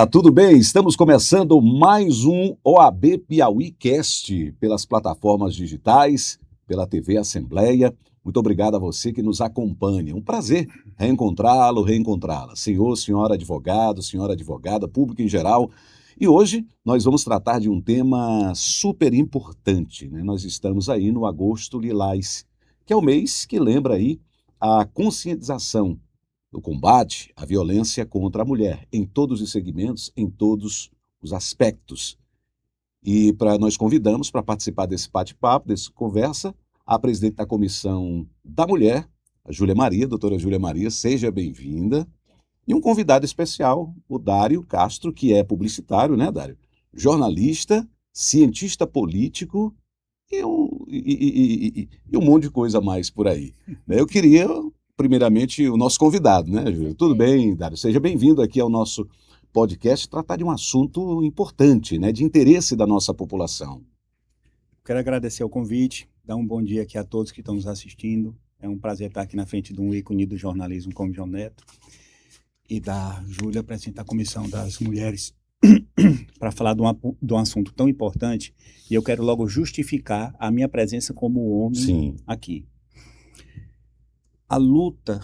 Olá, tudo bem? Estamos começando mais um OAB Piauí Cast pelas plataformas digitais, pela TV Assembleia. Muito obrigado a você que nos acompanha. Um prazer reencontrá-la. Senhor, senhora advogado, senhora advogada, público em geral. E hoje nós vamos tratar de um tema super importante, né? Nós estamos aí no Agosto Lilás, que é o mês que lembra aí a conscientização do combate à violência contra a mulher, em todos os segmentos, em todos os aspectos. E nós convidamos para participar desse bate-papo, dessa conversa, a presidente da Comissão da Mulher, a Júlia Maria, doutora Júlia Maria, seja bem-vinda. E um convidado especial, o Dário Castro, que é publicitário, né, Dário? Jornalista, cientista político e um monte de coisa a mais por aí. Eu queria, primeiramente, o nosso convidado, né, Júlia? Tudo bem, Dário? Seja bem-vindo aqui ao nosso podcast, tratar de um assunto importante, né, de interesse da nossa população. Quero agradecer o convite, dar um bom dia aqui a todos que estão nos assistindo. É um prazer estar aqui na frente de um ícone do jornalismo como João Neto e da Júlia, presidente da Comissão das Mulheres, para falar de um assunto tão importante. E eu quero logo justificar a minha presença como homem aqui. A luta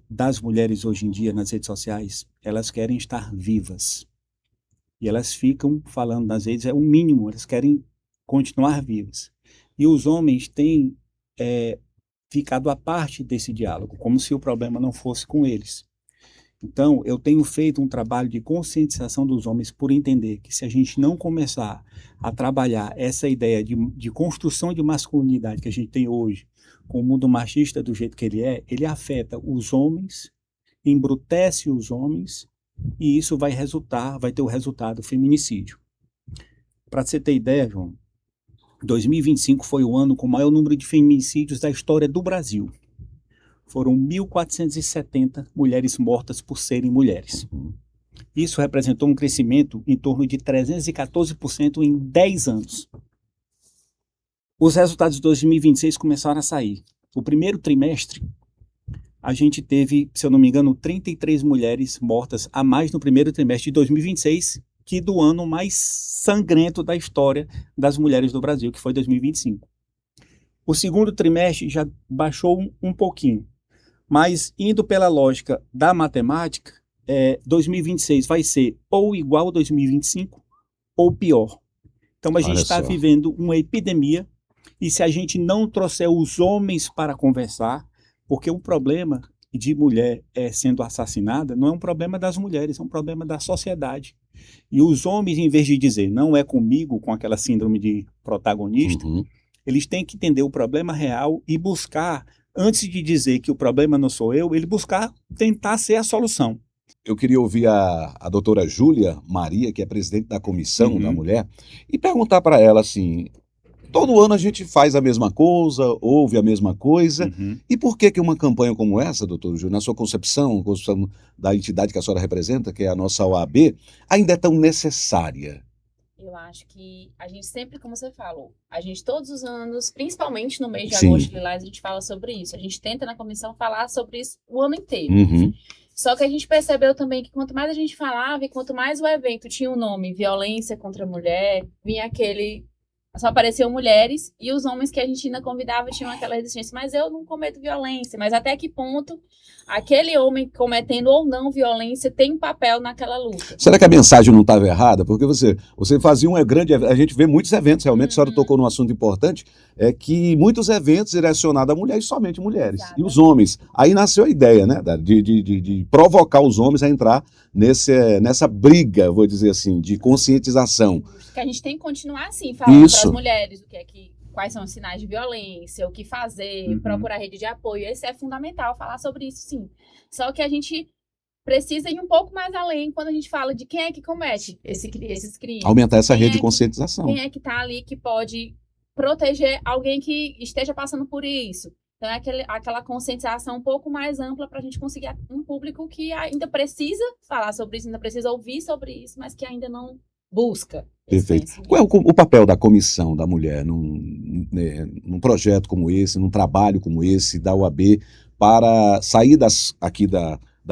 das mulheres hoje em dia nas redes sociais, elas querem estar vivas. E elas ficam falando nas redes, é o mínimo, elas querem continuar vivas. E os homens têm ficado à parte desse diálogo, como se o problema não fosse com eles. Então, eu tenho feito um trabalho de conscientização dos homens por entender que se a gente não começar a trabalhar essa ideia de construção de masculinidade que a gente tem hoje, com o mundo machista do jeito que ele afeta os homens, embrutece os homens, e isso vai ter o resultado feminicídio. Para você ter ideia, João, 2025 foi o ano com o maior número de feminicídios da história do Brasil. Foram 1.470 mulheres mortas por serem mulheres. Isso representou um crescimento em torno de 314% em 10 anos. Os resultados de 2026 começaram a sair. O primeiro trimestre, a gente teve, se eu não me engano, 33 mulheres mortas a mais no primeiro trimestre de 2026, que do ano mais sangrento da história das mulheres do Brasil, que foi 2025. O segundo trimestre já baixou um pouquinho. Mas, indo pela lógica da matemática, 2026 vai ser ou igual a 2025 ou pior. Então, a gente está vivendo uma epidemia e se a gente não trouxer os homens para conversar, porque o problema de mulher sendo assassinada não é um problema das mulheres, é um problema da sociedade. E os homens, em vez de dizer não é comigo, com aquela síndrome de protagonista, eles têm que entender o problema real e buscar, antes de dizer que o problema não sou eu, ele tentar ser a solução. Eu queria ouvir a doutora Júlia Maria, que é presidente da Comissão da Mulher, e perguntar para ela assim, todo ano a gente faz a mesma coisa, ouve a mesma coisa, e por que uma campanha como essa, doutora Júlia, na sua concepção da entidade que a senhora representa, que é a nossa OAB, ainda é tão necessária? Eu acho que a gente sempre, como você falou, a gente todos os anos, principalmente no mês de agosto lilás, a gente fala sobre isso. A gente tenta na comissão falar sobre isso o ano inteiro. Só que a gente percebeu também que quanto mais a gente falava e quanto mais o evento tinha o nome violência contra a mulher, vinha só apareciam mulheres e os homens que a gente ainda convidava tinham aquela resistência. Mas eu não cometo violência. Mas até que ponto aquele homem cometendo ou não violência tem um papel naquela luta? Será que a mensagem não estava errada? Porque você fazia um grande... A gente vê muitos eventos, realmente a senhora tocou num assunto importante, que muitos eventos direcionados a mulheres, somente mulheres. Exatamente. E os homens. Aí nasceu a ideia, né, de provocar os homens a entrar nessa briga, vou dizer assim, de conscientização. Que a gente tem que continuar assim, falando para as mulheres quais são os sinais de violência, o que fazer, procurar rede de apoio. Isso é fundamental, falar sobre isso sim. Só que a gente precisa ir um pouco mais além quando a gente fala de quem é que comete esses crimes. Aumentar essa rede de conscientização. Quem é que está ali que pode proteger alguém que esteja passando por isso. Então é aquela conscientização um pouco mais ampla para a gente conseguir um público que ainda precisa falar sobre isso, ainda precisa ouvir sobre isso, mas que ainda não busca. Perfeito. Qual é o papel da Comissão da Mulher num projeto como esse, num trabalho como esse, da UAB, para sair das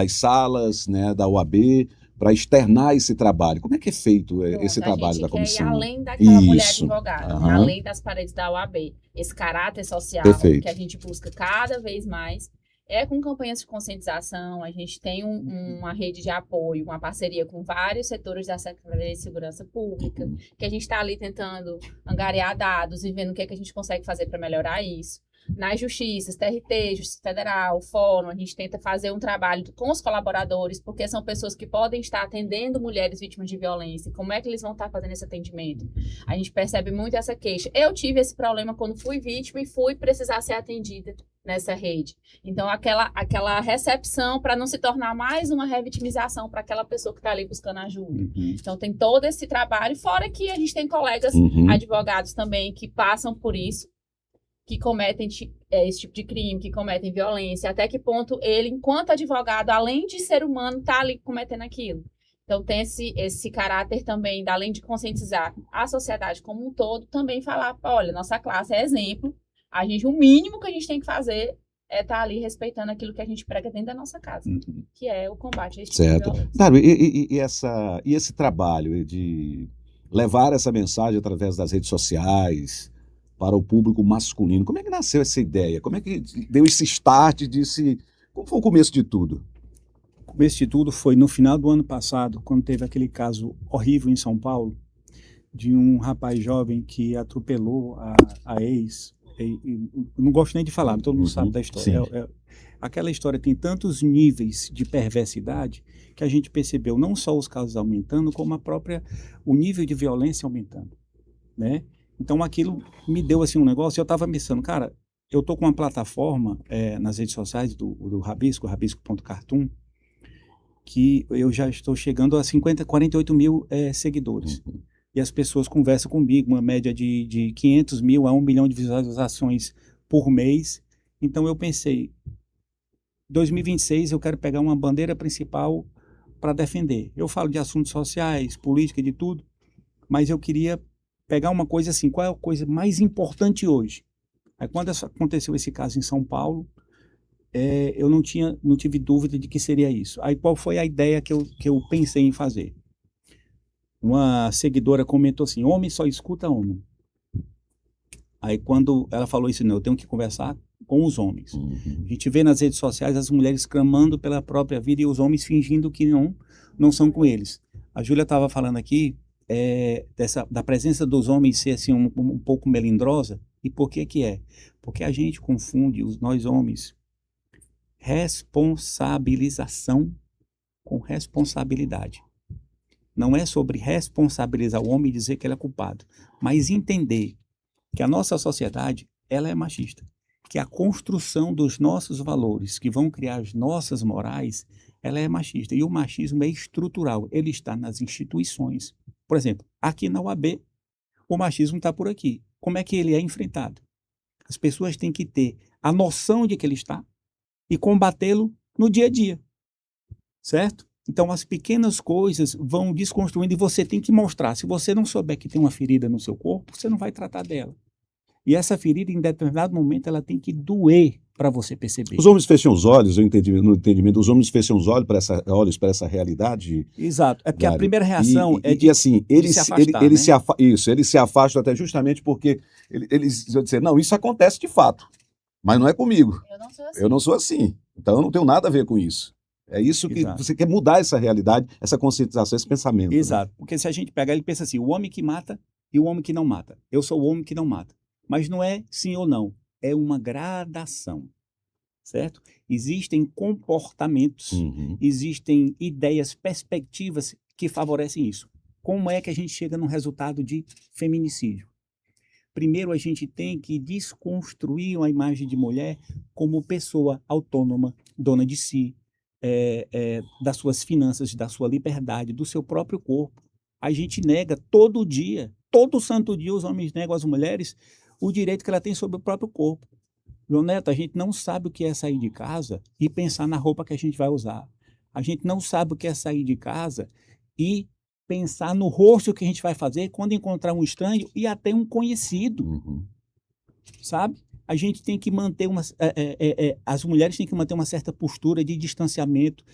salas, né, da UAB, para externar esse trabalho. Como é que é feito esse trabalho da comissão? A gente quer ir além daquela mulher advogada, além das paredes da OAB. Esse caráter social que a gente busca cada vez mais é com campanhas de conscientização. A gente tem uma rede de apoio, uma parceria com vários setores da Secretaria de Segurança Pública, que a gente está ali tentando angariar dados e vendo o que é que a gente consegue fazer para melhorar isso. Nas justiças, TRT, Justiça Federal, Fórum, a gente tenta fazer um trabalho com os colaboradores, porque são pessoas que podem estar atendendo mulheres vítimas de violência. Como é que eles vão estar fazendo esse atendimento? A gente percebe muito essa queixa. Eu tive esse problema quando fui vítima e fui precisar ser atendida nessa rede. Então, aquela recepção para não se tornar mais uma revitimização para aquela pessoa que está ali buscando ajuda. Então, tem todo esse trabalho, fora que a gente tem colegas advogados também que passam por isso, que cometem esse tipo de crime, que cometem violência, até que ponto ele, enquanto advogado, além de ser humano, está ali cometendo aquilo. Então, tem esse caráter também, além de conscientizar a sociedade como um todo, também falar, olha, nossa classe é exemplo, o mínimo que a gente tem que fazer é estar ali respeitando aquilo que a gente prega dentro da nossa casa, que é o combate a esse tipo de violência. Claro, e esse trabalho de levar essa mensagem através das redes sociais para o público masculino, como é que nasceu essa ideia? Como é que deu esse start, como foi o começo de tudo? O começo de tudo foi no final do ano passado, quando teve aquele caso horrível em São Paulo, de um rapaz jovem que atropelou a ex. Não gosto nem de falar, todo mundo sabe da história. Aquela história tem tantos níveis de perversidade que a gente percebeu não só os casos aumentando, como o nível de violência aumentando, né? Então aquilo me deu assim um negócio, eu estava pensando, cara, eu estou com uma plataforma nas redes sociais do Rabisco, rabisco.cartoon, que eu já estou chegando a 48 mil seguidores. E as pessoas conversam comigo, uma média de 500 mil a 1 milhão de visualizações por mês. Então eu pensei, 2026 eu quero pegar uma bandeira principal para defender. Eu falo de assuntos sociais, política, de tudo, mas eu queria pegar uma coisa assim, qual é a coisa mais importante hoje? Aí quando aconteceu esse caso em São Paulo, eu não tive dúvida de que seria isso. Aí qual foi a ideia que eu pensei em fazer? Uma seguidora comentou assim, homem só escuta homem. Aí quando ela falou isso, não, eu tenho que conversar com os homens. A gente vê nas redes sociais as mulheres clamando pela própria vida e os homens fingindo que não são com eles. A Júlia estava falando aqui da presença dos homens ser assim um pouco melindrosa. E por que é? Porque a gente confunde, nós homens, responsabilização com responsabilidade. Não é sobre responsabilizar o homem e dizer que ele é culpado, mas entender que a nossa sociedade, ela é machista, que a construção dos nossos valores, que vão criar as nossas morais, ela é machista. E o machismo é estrutural, ele está nas instituições. Por exemplo, aqui na UAB, o machismo está por aqui. Como é que ele é enfrentado? As pessoas têm que ter a noção de que ele está e combatê-lo no dia a dia, certo? Então, as pequenas coisas vão desconstruindo e você tem que mostrar. Se você não souber que tem uma ferida no seu corpo, você não vai tratar dela. E essa ferida, em determinado momento, ela tem que doer para você perceber. Os homens fecham os olhos, no entendimento, os homens fecham os olhos para essa realidade. Exato. É porque a primeira reação assim, eles se afastam até justamente porque eles vão dizer, não, isso acontece de fato, mas não é comigo. Eu não sou assim. Então eu não tenho nada a ver com isso. É isso que você quer mudar essa realidade, essa conscientização, esse pensamento. Exato. Né? Porque se a gente pegar, ele pensa assim, o homem que mata e o homem que não mata. Eu sou o homem que não mata. Mas não é sim ou não. É uma gradação, certo? Existem comportamentos, existem ideias, perspectivas que favorecem isso. Como é que a gente chega num resultado de feminicídio? Primeiro, a gente tem que desconstruir a imagem de mulher como pessoa autônoma, dona de si, das suas finanças, da sua liberdade, do seu próprio corpo. A gente nega todo dia, todo santo dia, os homens negam às mulheres o direito que ela tem sobre o próprio corpo. João Neto, a gente não sabe o que é sair de casa e pensar na roupa que a gente vai usar. A gente não sabe o que é sair de casa e pensar no rosto que a gente vai fazer quando encontrar um estranho e até um conhecido. Sabe? A gente tem que manter as mulheres têm que manter uma certa postura de distanciamento,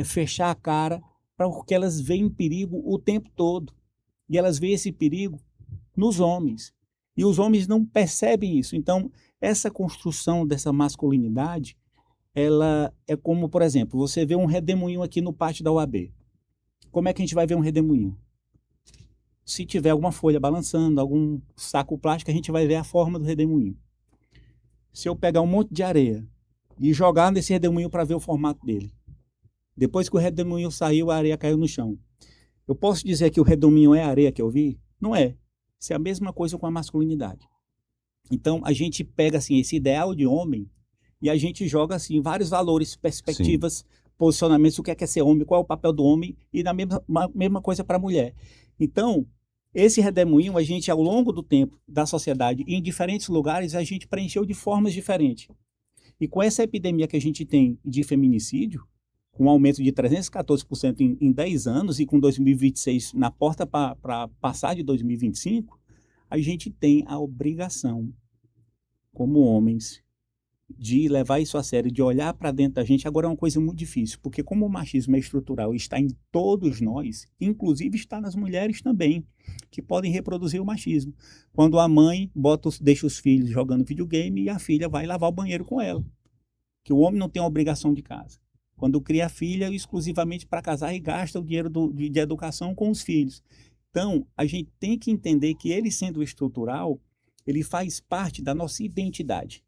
fechar a cara porque elas veem perigo o tempo todo. E elas veem esse perigo nos homens. E os homens não percebem isso. Então, essa construção dessa masculinidade, ela é como, por exemplo, você vê um redemoinho aqui no pátio da UAB. Como é que a gente vai ver um redemoinho? Se tiver alguma folha balançando, algum saco plástico, a gente vai ver a forma do redemoinho. Se eu pegar um monte de areia e jogar nesse redemoinho para ver o formato dele, depois que o redemoinho saiu, a areia caiu no chão. Eu posso dizer que o redemoinho é a areia que eu vi? Não é. Isso é a mesma coisa com a masculinidade. Então, a gente pega assim, esse ideal de homem e a gente joga assim, vários valores, perspectivas, sim, posicionamentos, o que é ser homem, qual é o papel do homem, e na mesma coisa para a mulher. Então, esse redemoinho, a gente, ao longo do tempo da sociedade, em diferentes lugares, a gente preencheu de formas diferentes. E com essa epidemia que a gente tem de feminicídio, com um aumento de 314% em 10 anos e com 2026 na porta para passar de 2025, a gente tem a obrigação, como homens, de levar isso a sério, de olhar para dentro da gente. Agora é uma coisa muito difícil, porque como o machismo é estrutural, está em todos nós, inclusive está nas mulheres também, que podem reproduzir o machismo. Quando a mãe deixa os filhos jogando videogame e a filha vai lavar o banheiro com ela, que o homem não tem a obrigação de casa. Quando cria a filha exclusivamente para casar e gasta o dinheiro de educação com os filhos. Então, a gente tem que entender que ele, sendo estrutural, ele faz parte da nossa identidade.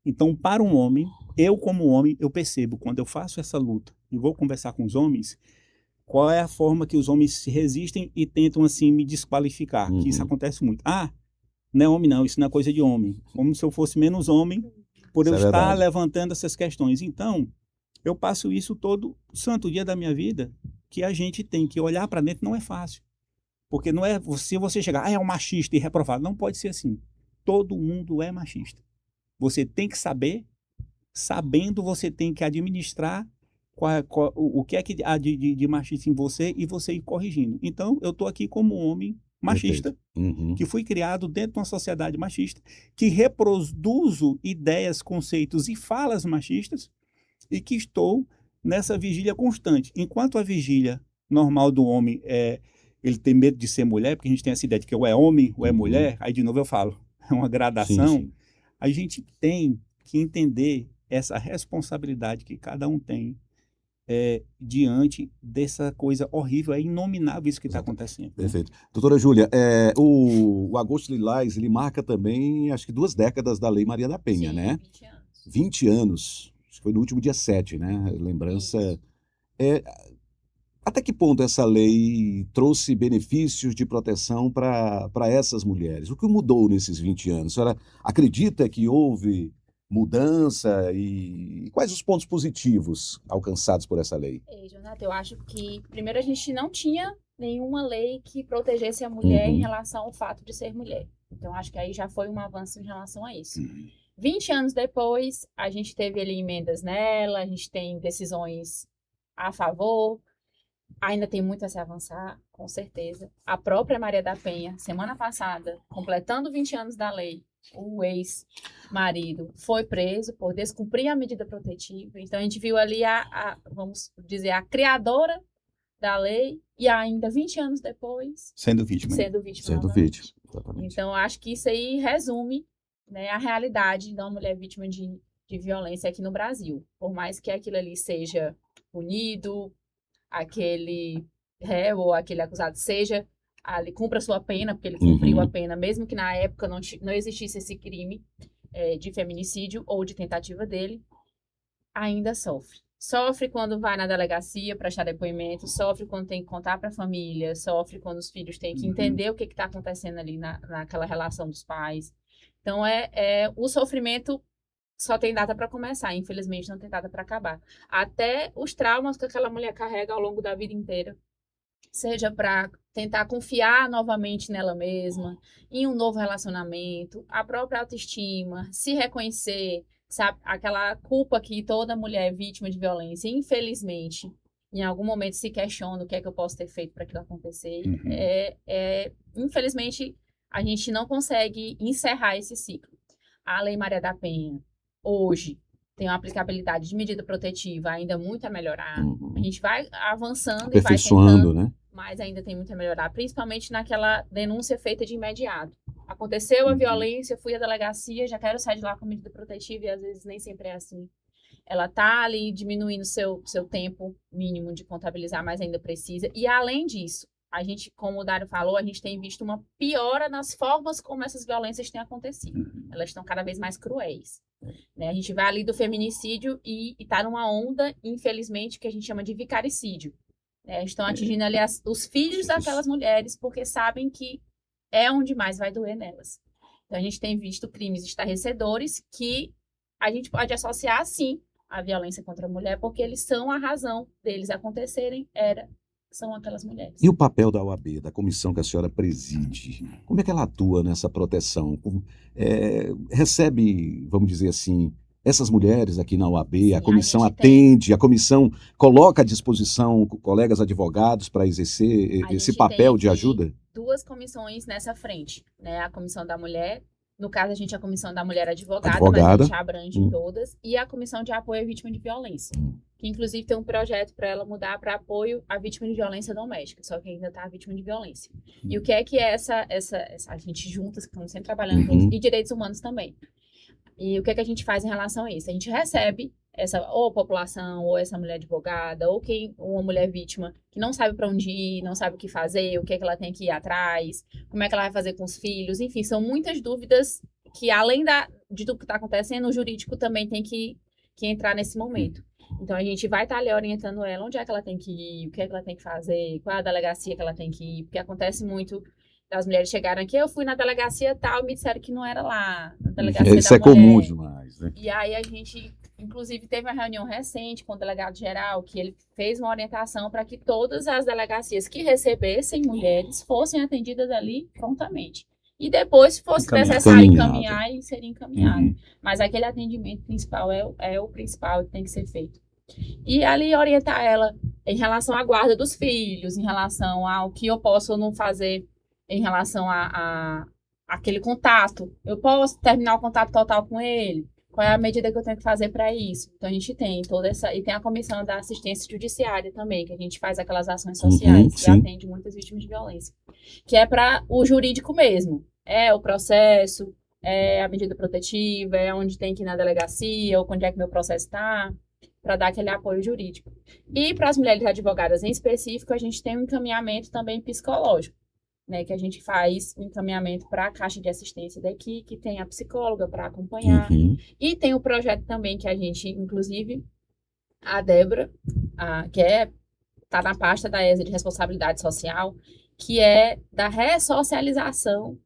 Então, para um homem, eu como homem, eu percebo, quando eu faço essa luta e vou conversar com os homens, qual é a forma que os homens se resistem e tentam, assim, me desqualificar, que isso acontece muito. Ah, não é homem não, isso não é coisa de homem. Como se eu fosse menos homem por eu estar levantando essas questões. Então, eu passo isso todo santo dia da minha vida, que a gente tem que olhar para dentro, não é fácil. Porque não é se você chegar, é um machista e reprovar. Não pode ser assim. Todo mundo é machista. Você tem que saber, sabendo você tem que administrar o que é que há de machista em você e você ir corrigindo. Então, eu estou aqui como homem machista, que fui criado dentro de uma sociedade machista, que reproduzo ideias, conceitos e falas machistas e que estou nessa vigília constante. Enquanto a vigília normal do homem é ele tem medo de ser mulher, porque a gente tem essa ideia de que ou é homem ou é mulher, aí de novo eu falo, é uma gradação. Sim, sim. A gente tem que entender essa responsabilidade que cada um tem diante dessa coisa horrível, é inominável isso que está acontecendo. Perfeito. Doutora Júlia, o Agosto Lilás, ele marca também, acho que 2 décadas da Lei Maria da Penha, sim, né? 20 anos. 20 anos. Acho que foi no último dia 7, né? Lembrança. Até que ponto essa lei trouxe benefícios de proteção para essas mulheres? O que mudou nesses 20 anos? A senhora acredita que houve mudança e quais os pontos positivos alcançados por essa lei? Jonathan, eu acho que, primeiro, a gente não tinha nenhuma lei que protegesse a mulher em relação ao fato de ser mulher. Então, acho que aí já foi um avanço em relação a isso. 20 anos depois, a gente teve ali emendas nela, a gente tem decisões a favor. Ainda tem muito a se avançar, com certeza. A própria Maria da Penha, semana passada, completando 20 anos da lei, o ex-marido foi preso por descumprir a medida protetiva. Então, a gente viu ali vamos dizer, a criadora da lei e ainda 20 anos depois... Sendo vítima. Sendo vítima. Exatamente. Então, acho que isso aí resume, né, a realidade da mulher vítima de violência aqui no Brasil. Por mais que aquilo ali seja punido, aquele réu ou aquele acusado ali cumpra sua pena, porque ele cumpriu a pena, mesmo que na época não existisse esse crime de feminicídio ou de tentativa dele, ainda sofre. Sofre quando vai na delegacia prestar depoimento, sofre quando tem que contar para a família, sofre quando os filhos têm que entender o que está acontecendo ali naquela relação dos pais. Então, o sofrimento só tem data para começar, infelizmente não tem data para acabar. Até os traumas que aquela mulher carrega ao longo da vida inteira, seja para tentar confiar novamente nela mesma, em um novo relacionamento, a própria autoestima, se reconhecer, sabe, aquela culpa que toda mulher vítima de violência, infelizmente, em algum momento se questiona o que é que eu posso ter feito para aquilo acontecer. Infelizmente, a gente não consegue encerrar esse ciclo. A Lei Maria da Penha, hoje, tem uma aplicabilidade de medida protetiva ainda muito a melhorar. A gente vai avançando e vai aperfeiçoando, tentando, né? mas ainda tem muito a melhorar, principalmente naquela denúncia feita de imediato. Aconteceu a violência, fui à delegacia, já quero sair de lá com medida protetiva e às vezes nem sempre é assim. Ela tá ali diminuindo seu tempo mínimo de contabilizar, mas ainda precisa. E além disso, a gente, como o Dário falou, a gente tem visto uma piora nas formas como essas violências têm acontecido. Elas estão cada vez mais cruéis. Né? A gente vai ali do feminicídio e está numa onda, infelizmente, que a gente chama de vicaricídio. Né? Estão atingindo ali os filhos daquelas mulheres porque sabem que é onde mais vai doer nelas. Então, a gente tem visto crimes estarrecedores que a gente pode associar, sim, à violência contra a mulher, porque eles são a razão deles acontecerem, são aquelas mulheres. E o papel da OAB, da comissão que a senhora preside? Como é que ela atua nessa proteção? Recebe, vamos dizer assim, essas mulheres aqui na OAB, Sim, a comissão a gente atende, a comissão coloca à disposição colegas advogados para exercer esse papel de ajuda? Duas comissões nessa frente, né? A comissão da mulher, no caso a gente é a comissão da mulher advogada, mas a gente abrange todas, e a comissão de apoio à vítima de violência, que inclusive tem um projeto para ela mudar para apoio à vítima de violência doméstica, só que ainda está vítima de violência. E o que é essa a gente juntas, que estamos sempre trabalhando juntos, e direitos humanos também. E o que é que a gente faz em relação a isso? A gente recebe essa ou população, ou essa mulher advogada, ou uma mulher vítima que não sabe para onde ir, não sabe o que fazer, o que é que ela tem que ir atrás, como é que ela vai fazer com os filhos, enfim, são muitas dúvidas que além de tudo que está acontecendo, o jurídico também tem que entrar nesse momento. Então a gente vai estar ali orientando ela onde é que ela tem que ir, o que é que ela tem que fazer, qual é a delegacia que ela tem que ir, porque acontece muito as mulheres chegaram aqui, eu fui na delegacia tal, e me disseram que não era lá, na delegacia Isso é comum demais, né? E aí a gente, inclusive, teve uma reunião recente com o delegado-geral, que ele fez uma orientação para que todas as delegacias que recebessem mulheres fossem atendidas ali prontamente. E depois, se fosse necessário encaminhar, ele seria encaminhado. Mas aquele atendimento principal é o principal que tem que ser feito. E ali orientar ela em relação à guarda dos filhos, em relação ao que eu posso ou não fazer em relação a aquele contato. Eu posso terminar o contato total com ele? Qual é a medida que eu tenho que fazer para isso? Então, a gente tem toda essa... E tem a comissão da assistência judiciária também, que a gente faz aquelas ações sociais, que atende muitas vítimas de violência. Que é para o jurídico mesmo. É o processo, é a medida protetiva, é onde tem que ir na delegacia, ou onde é que meu processo está, para dar aquele apoio jurídico. E para as mulheres advogadas em específico, a gente tem um encaminhamento também psicológico. Né, que a gente faz um encaminhamento para a caixa de assistência daqui, que tem a psicóloga para acompanhar. E tem o projeto também que a gente, inclusive, a Débora, que está na pasta da ESA de responsabilidade social, que é da ressocialização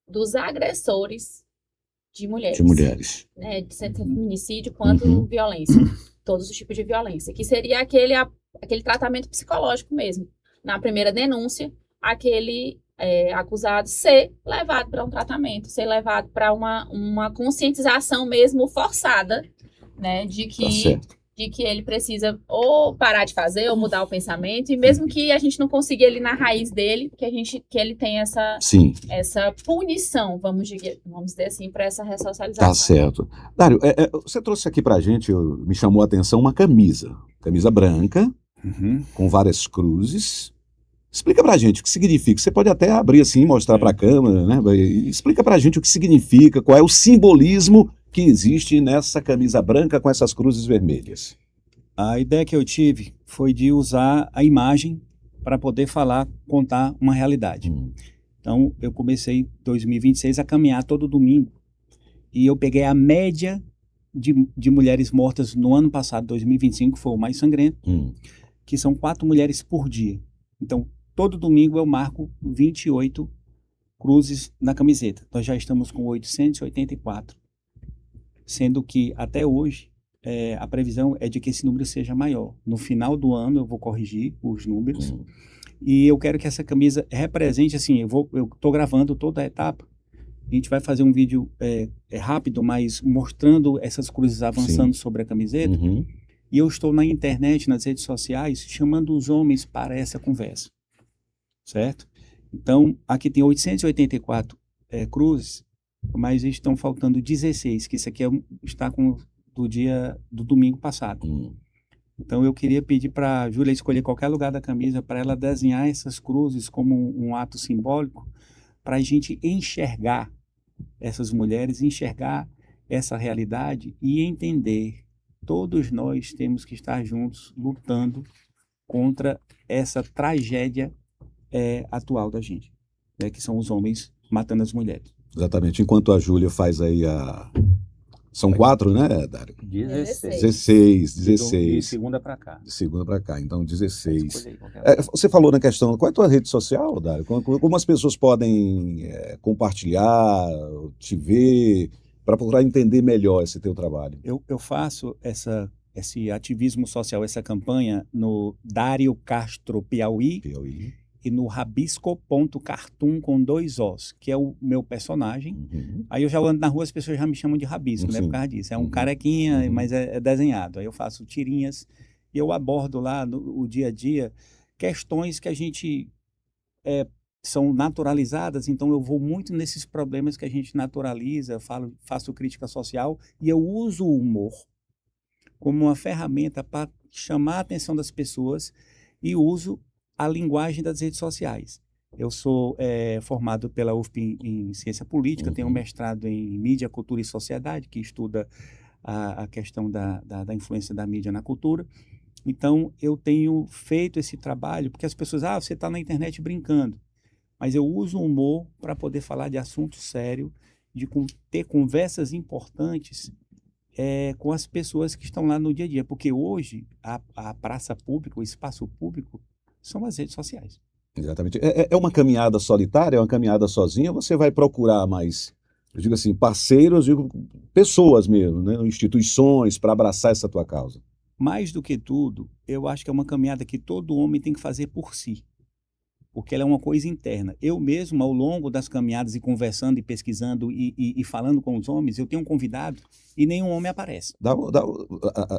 dos agressores de mulheres. De mulheres. Né, de tanto feminicídio quanto violência. Todos os tipos de violência. Que seria aquele tratamento psicológico mesmo. Na primeira denúncia, aquele acusado ser levado para um tratamento, ser levado para uma conscientização mesmo forçada, né, de que ele precisa ou parar de fazer ou mudar o pensamento, e mesmo que a gente não consiga ele na raiz dele, que ele tem essa punição, vamos dizer assim, para essa ressocialização. Tá certo. Dário, você trouxe aqui para a gente, me chamou a atenção, uma camisa branca, com várias cruzes. Explica pra gente o que significa. Você pode até abrir assim e mostrar para a câmera, né? Explica pra gente o que significa, qual é o simbolismo que existe nessa camisa branca com essas cruzes vermelhas. A ideia que eu tive foi de usar a imagem para poder contar uma realidade. Então, eu comecei em 2026 a caminhar todo domingo e eu peguei a média de mulheres mortas no ano passado, 2025, foi o mais sangrento, que são 4 mulheres por dia. Então, todo domingo eu marco 28 cruzes na camiseta. Nós já estamos com 884, sendo que até hoje a previsão é de que esse número seja maior. No final do ano eu vou corrigir os números e eu quero que essa camisa represente, assim, eu estou gravando toda a etapa. A gente vai fazer um vídeo rápido, mas mostrando essas cruzes avançando sobre a camiseta. E eu estou na internet, nas redes sociais, chamando os homens para essa conversa. Certo? Então, aqui tem 884 cruzes, mas estão faltando 16, que isso aqui está com do domingo passado. Então eu queria pedir para a Júlia escolher qualquer lugar da camisa para ela desenhar essas cruzes como um ato simbólico para a gente enxergar essas mulheres, enxergar essa realidade e entender. Todos nós temos que estar juntos lutando contra essa tragédia atual da gente, né, que são os homens matando as mulheres. Exatamente. Enquanto a Júlia faz aí a... São 4, né, Dário? 16. 16. De segunda para cá. De segunda para cá, então 16. Escolhi qualquer lugar. Você falou na questão, qual é a tua rede social, Dário? Como as pessoas podem compartilhar, te ver, para procurar entender melhor esse teu trabalho? Eu faço esse ativismo social, essa campanha no Dário Castro Piauí e no rabisco.cartoon com 2 Os, que é o meu personagem. Aí eu já ando na rua, as pessoas já me chamam de Rabisco, né, por causa disso. É um carequinha, mas é desenhado. Aí eu faço tirinhas e eu abordo lá o dia a dia questões que a gente são naturalizadas, então eu vou muito nesses problemas que a gente naturaliza, faço crítica social e eu uso o humor como uma ferramenta para chamar a atenção das pessoas e uso a linguagem das redes sociais. Eu sou formado pela UFP em Ciência Política, tenho um mestrado em Mídia, Cultura e Sociedade, que estuda a questão da influência da mídia na cultura. Então, eu tenho feito esse trabalho, porque as pessoas, você está na internet brincando. Mas eu uso o humor para poder falar de assunto sério, de ter conversas importantes com as pessoas que estão lá no dia a dia. Porque hoje, a praça pública, o espaço público, são as redes sociais. Exatamente. É uma caminhada solitária, é uma caminhada sozinha, você vai procurar mais, eu digo assim, parceiros, pessoas mesmo, né? Instituições para abraçar essa tua causa? Mais do que tudo, eu acho que é uma caminhada que todo homem tem que fazer por si. Porque ela é uma coisa interna. Eu mesmo, ao longo das caminhadas e conversando e pesquisando e falando com os homens, eu tenho um convidado e nenhum homem aparece.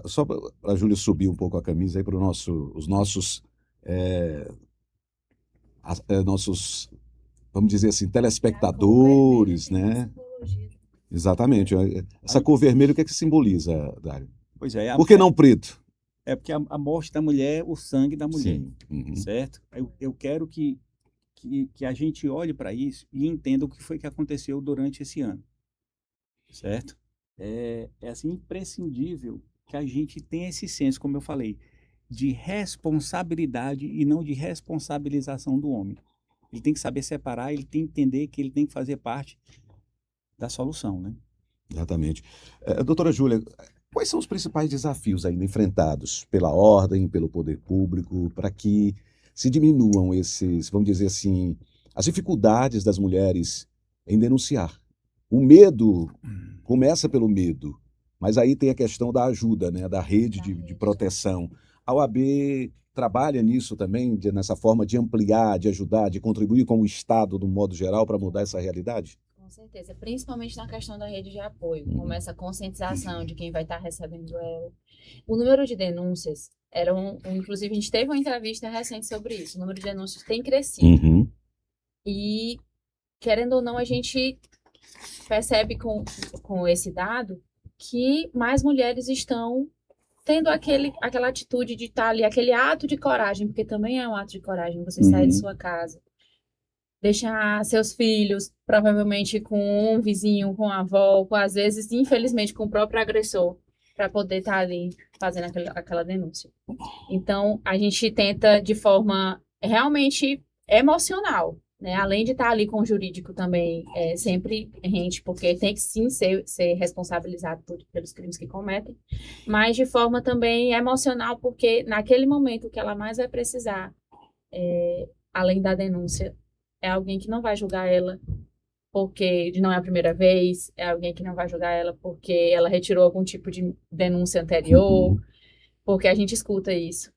Só para a Júlia subir um pouco a camisa aí para os nossos, vamos dizer assim, telespectadores, né? Exatamente. Essa cor vermelha, o que é que simboliza, Dário? Pois é. Por que não preto? É porque a morte da mulher, o sangue da mulher, Sim. certo? Eu quero que a gente olhe para isso e entenda o que foi que aconteceu durante esse ano, certo? É assim, imprescindível que a gente tenha esse senso, como eu falei, de responsabilidade e não de responsabilização do homem. Ele tem que saber separar, ele tem que entender que ele tem que fazer parte da solução, né? Exatamente. Doutora Júlia, quais são os principais desafios ainda enfrentados pela ordem, pelo poder público, para que se diminuam esses, vamos dizer assim, as dificuldades das mulheres em denunciar? O medo começa pelo medo, mas aí tem a questão da ajuda, né, da rede de proteção. A OAB trabalha nisso também, nessa forma de ampliar, de ajudar, de contribuir com o Estado, de um modo geral, para mudar essa realidade? Com certeza, principalmente na questão da rede de apoio. Começa a conscientização de quem vai estar recebendo ela. O número de denúncias inclusive a gente teve uma entrevista recente sobre isso. O número de denúncias tem crescido. E, querendo ou não, a gente percebe com esse dado que mais mulheres estão tendo aquela atitude de estar ali, aquele ato de coragem, porque também é um ato de coragem você sair de sua casa, deixar seus filhos, provavelmente com um vizinho, com a avó, com, às vezes, infelizmente, com o próprio agressor, para poder estar ali fazendo aquela denúncia. Então, a gente tenta de forma realmente emocional, né? Além de estar ali com o jurídico também, sempre rente, porque tem que sim ser responsabilizado pelos crimes que cometem, mas de forma também emocional, porque naquele momento que ela mais vai precisar, além da denúncia, é alguém que não vai julgar ela porque não é a primeira vez, é alguém que não vai julgar ela porque ela retirou algum tipo de denúncia anterior, porque a gente escuta isso,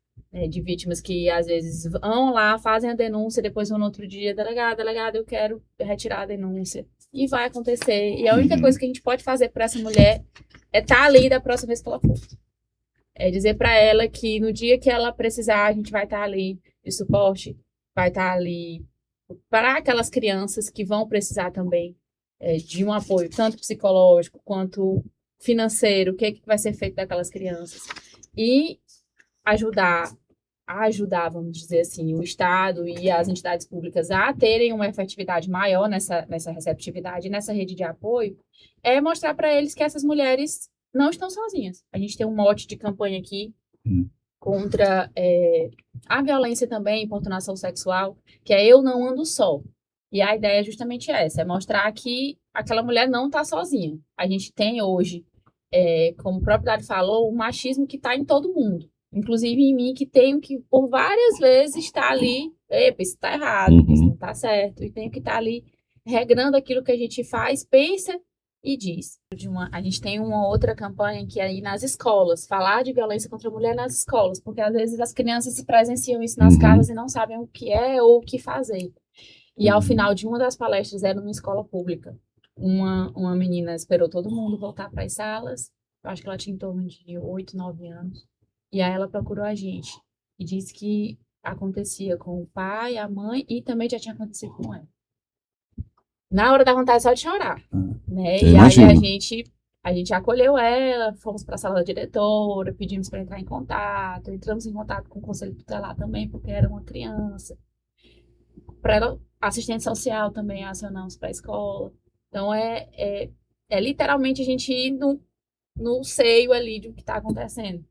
de vítimas que às vezes vão lá, fazem a denúncia, depois vão no outro dia, delegado, eu quero retirar a denúncia. E vai acontecer. E a única coisa que a gente pode fazer para essa mulher é estar ali da próxima vez que ela for. É dizer para ela que no dia que ela precisar, a gente vai estar ali de suporte, vai estar ali para aquelas crianças que vão precisar também de um apoio, tanto psicológico quanto financeiro, o que vai ser feito daquelas crianças. E ajudar, vamos dizer assim, o Estado e as entidades públicas a terem uma efetividade maior nessa receptividade, nessa rede de apoio, é mostrar para eles que essas mulheres não estão sozinhas. A gente tem um mote de campanha aqui contra a violência também, importunação sexual, que é Eu Não Ando Só. E a ideia é justamente essa, é mostrar que aquela mulher não está sozinha. A gente tem hoje, como o próprio Dário falou, o machismo que está em todo mundo. Inclusive em mim, que tenho que, por várias vezes, estar ali, epa, isso está errado, isso não está certo, e tenho que estar ali regrando aquilo que a gente faz, pensa e diz. A gente tem uma outra campanha que é aí nas escolas, falar de violência contra a mulher nas escolas, porque às vezes as crianças se presenciam isso nas casas e não sabem o que é ou o que fazer. E ao final de uma das palestras, era numa escola pública, uma menina esperou todo mundo voltar para as salas, eu acho que ela tinha em torno de 8, 9 anos, e aí ela procurou a gente e disse que acontecia com o pai, a mãe e também já tinha acontecido com ela. Na hora da vontade só de chorar, né? E aí a gente acolheu ela, fomos para a sala da diretora, pedimos para entrar em contato, entramos em contato com o conselho tutelar também, porque era uma criança. Para ela, assistente social também acionamos para a escola. Então é literalmente a gente ir no seio ali do que está acontecendo.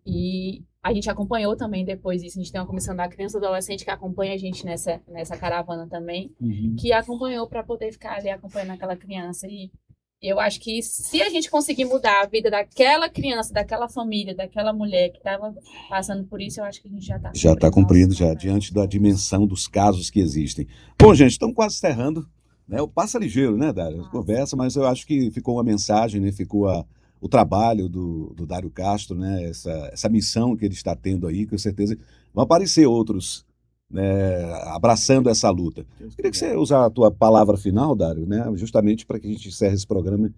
E a gente acompanhou também depois disso. A gente tem uma comissão da criança e adolescente que acompanha a gente nessa caravana também, que acompanhou para poder ficar ali acompanhando aquela criança. E eu acho que se a gente conseguir mudar a vida daquela criança, daquela família, daquela mulher que estava passando por isso, eu acho que a gente já está cumprindo diante da dimensão dos casos que existem. Bom, gente, estamos quase encerrando, né? Passa ligeiro, né, Dário? Conversa, mas eu acho que ficou uma mensagem, né? Ficou o trabalho do Dário Castro, né? Essa missão que ele está tendo aí, com certeza vão aparecer outros, né, abraçando essa luta. Queria que você usasse a tua palavra final, Dário, né, justamente para que a gente encerre esse programa,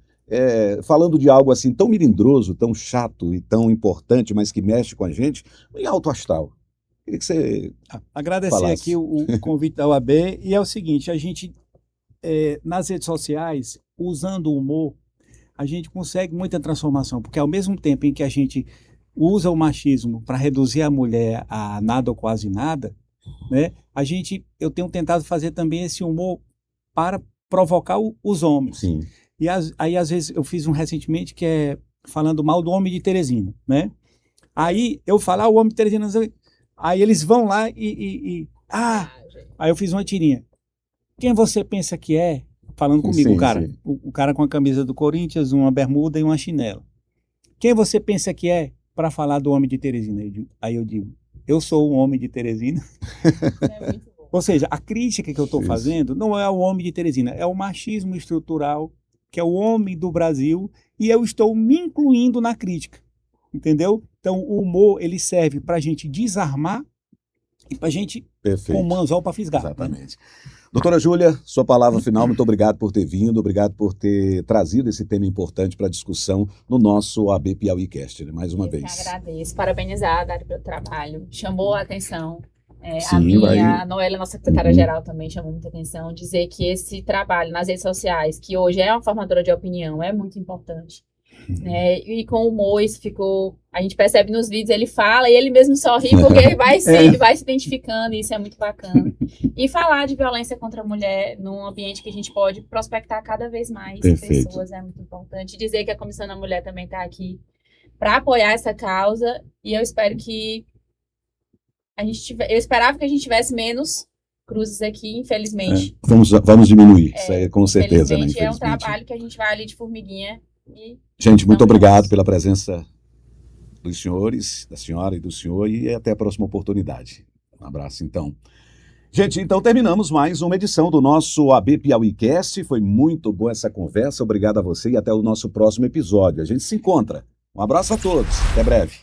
falando de algo assim tão melindroso, tão chato e tão importante, mas que mexe com a gente, em alto astral. Queria que você agradecer falasse aqui o convite da UAB, e é o seguinte, a gente, nas redes sociais, usando o humor, a gente consegue muita transformação, porque ao mesmo tempo em que a gente usa o machismo para reduzir a mulher a nada ou quase nada, né, eu tenho tentado fazer também esse humor para provocar os homens. Sim. E aí, às vezes, eu fiz um recentemente que é falando mal do homem de Teresina, né? Aí eu falo, o homem de Teresina, aí eles vão lá aí eu fiz uma tirinha. Quem você pensa que é? Falando comigo, sim, o cara. Sim. O cara com a camisa do Corinthians, uma bermuda e uma chinela. Quem você pensa que é para falar do homem de Teresina? Aí eu digo, eu sou um homem de Teresina. É muito bom. Ou seja, a crítica que eu estou fazendo não é o homem de Teresina, é o machismo estrutural, que é o homem do Brasil, e eu estou me incluindo na crítica, entendeu? Então, o humor, ele serve para a gente desarmar e para a gente, com o anzol para fisgar. Exatamente. Doutora Júlia, sua palavra final, muito obrigado por ter vindo, obrigado por ter trazido esse tema importante para a discussão no nosso AB Piauí Cast, né? Mais uma vez. Eu que agradeço, parabenizar, Dário, pelo trabalho, chamou a atenção. Sim, a Noélia, nossa secretária-geral, também chamou muita atenção, dizer que esse trabalho nas redes sociais, que hoje é uma formadora de opinião, é muito importante. E com o humor, isso ficou... A gente percebe nos vídeos, ele fala e ele mesmo sorri, porque ele vai se identificando, e isso é muito bacana. E falar de violência contra a mulher num ambiente que a gente pode prospectar cada vez mais pessoas é muito importante. Dizer que a Comissão da Mulher também está aqui para apoiar essa causa, e eu espero que eu esperava que a gente tivesse menos cruzes aqui, infelizmente. Vamos diminuir, isso aí, com certeza, né? É um trabalho que a gente vai ali de formiguinha. Gente, muito obrigado pela presença dos senhores, da senhora e do senhor, e até a próxima oportunidade. Um abraço, então. Gente, então terminamos mais uma edição do nosso AB Piauí Cast. Foi muito boa essa conversa. Obrigado a você e até o nosso próximo episódio. A gente se encontra. Um abraço a todos. Até breve.